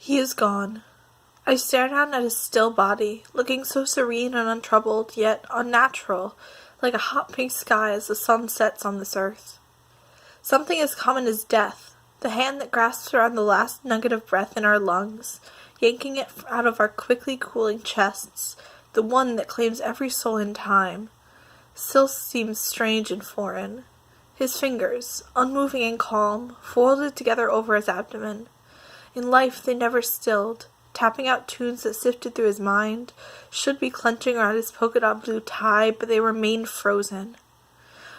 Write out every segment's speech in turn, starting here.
He is gone. I stare down at his still body, looking so serene and untroubled, yet unnatural, like a hot pink sky as the sun sets on this earth. Something as common as death, the hand that grasps around the last nugget of breath in our lungs, yanking it out of our quickly cooling chests, the one that claims every soul in time, still seems strange and foreign. His fingers, unmoving and calm, folded together over his abdomen. In life they never stilled, tapping out tunes that sifted through his mind, should be clenching around his polka-dot blue tie, but they remained frozen.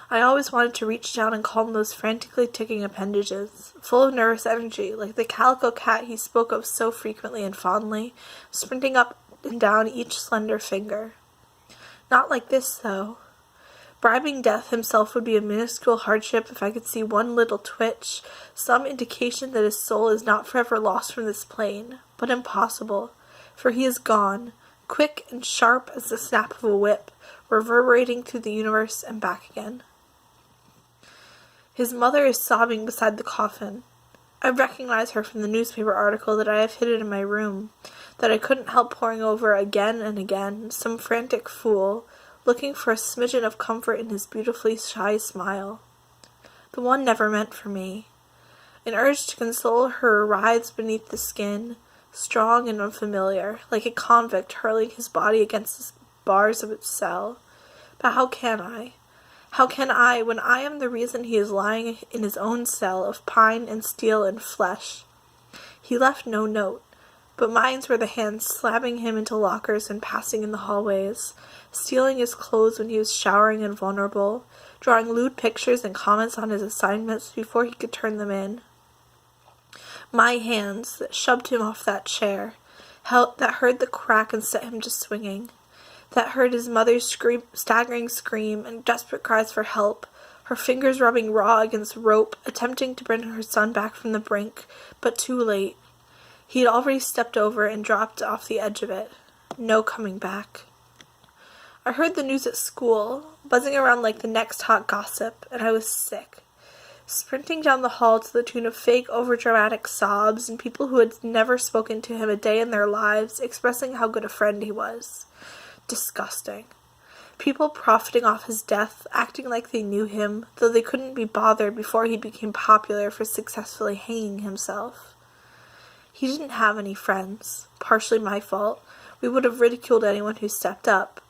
I always wanted to reach down and calm those frantically ticking appendages, full of nervous energy, like the calico cat he spoke of so frequently and fondly, sprinting up and down each slender finger. Not like this, though. Bribing death himself would be a minuscule hardship if I could see one little twitch, some indication that his soul is not forever lost from this plane, but impossible, for he is gone, quick and sharp as the snap of a whip, reverberating through the universe and back again. His mother is sobbing beside the coffin. I recognize her from the newspaper article that I have hidden in my room, that I couldn't help poring over again and again, some frantic fool, looking for a smidgen of comfort in his beautifully shy smile. The one never meant for me. An urge to console her writhes beneath the skin, strong and unfamiliar, like a convict hurling his body against the bars of its cell. But how can I? How can I, when I am the reason he is lying in his own cell of pine and steel and flesh? He left no note, but mine were the hands slapping him into lockers and passing in the hallways, stealing his clothes when he was showering and vulnerable, drawing lewd pictures and comments on his assignments before he could turn them in. My hands that shoved him off that chair, that heard the crack and set him to swinging, that heard his mother's staggering scream and desperate cries for help, her fingers rubbing raw against rope, attempting to bring her son back from the brink, but too late. He had already stepped over and dropped off the edge of it. No coming back. I heard the news at school, buzzing around like the next hot gossip, and I was sick. Sprinting down the hall to the tune of fake, overdramatic sobs, and people who had never spoken to him a day in their lives, expressing how good a friend he was. Disgusting. People profiting off his death, acting like they knew him, though they couldn't be bothered before he became popular for successfully hanging himself. He didn't have any friends. Partially my fault. We would have ridiculed anyone who stepped up.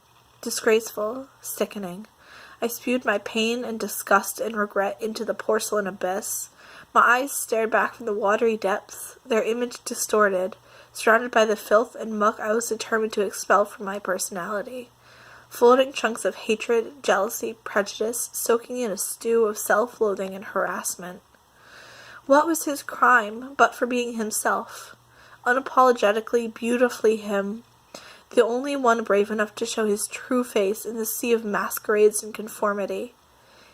Disgraceful. Sickening. I spewed my pain and disgust and regret into the porcelain abyss. My eyes stared back from the watery depths, their image distorted, surrounded by the filth and muck I was determined to expel from my personality. Floating chunks of hatred, jealousy, prejudice, soaking in a stew of self-loathing and harassment. What was his crime but for being himself? Unapologetically, beautifully him, the only one brave enough to show his true face in the sea of masquerades and conformity.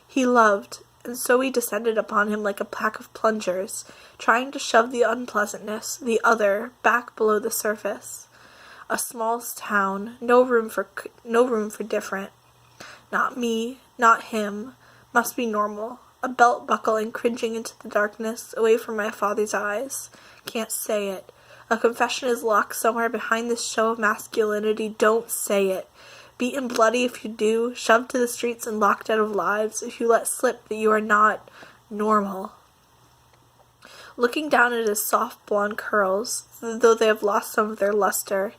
He loved, and so we descended upon him like a pack of plungers, trying to shove the unpleasantness, the other, back below the surface. A small town, no room for different. Not me, not him, must be normal. A belt buckle and cringing into the darkness, away from my father's eyes. Can't say it. A confession is locked somewhere behind this show of masculinity. Don't say it. Beaten bloody if you do, shoved to the streets and locked out of lives if you let slip that you are not normal. Looking down at his soft blonde curls, though they have lost some of their luster,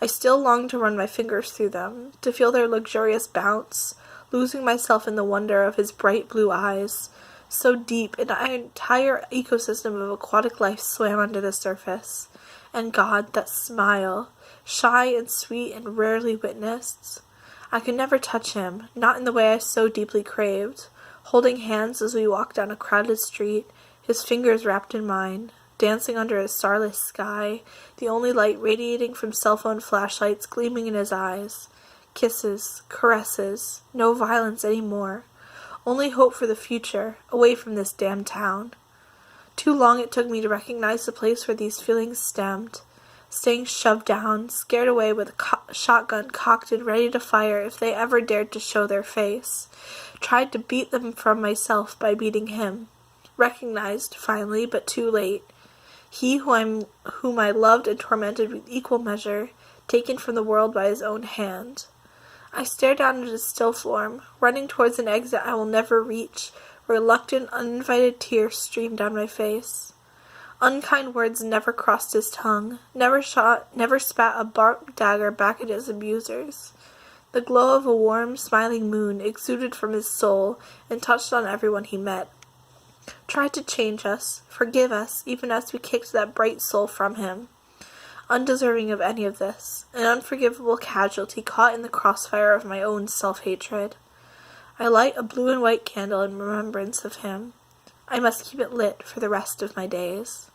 I still long to run my fingers through them, to feel their luxurious bounce, losing myself in the wonder of his bright blue eyes. So deep, an entire ecosystem of aquatic life swam under the surface. And God, that smile, shy and sweet and rarely witnessed. I could never touch him, not in the way I so deeply craved, holding hands as we walked down a crowded street, his fingers wrapped in mine, dancing under a starless sky, the only light radiating from cell phone flashlights gleaming in his eyes. Kisses, caresses, no violence anymore. Only hope for the future, away from this damned town. Too long it took me to recognize the place where these feelings stemmed. Staying shoved down, scared away with a shotgun cocked and ready to fire if they ever dared to show their face. Tried to beat them from myself by beating him. Recognized, finally, but too late. He whom I loved and tormented with equal measure, taken from the world by his own hand. I stared down at his still form, running towards an exit I will never reach. Reluctant, uninvited tears streamed down my face. Unkind words never crossed his tongue, never spat a barbed dagger back at his abusers. The glow of a warm, smiling moon exuded from his soul and touched on everyone he met. Tried to change us, forgive us, even as we kicked that bright soul from him. Undeserving of any of this, an unforgivable casualty caught in the crossfire of my own self-hatred. I light a blue and white candle in remembrance of him. I must keep it lit for the rest of my days.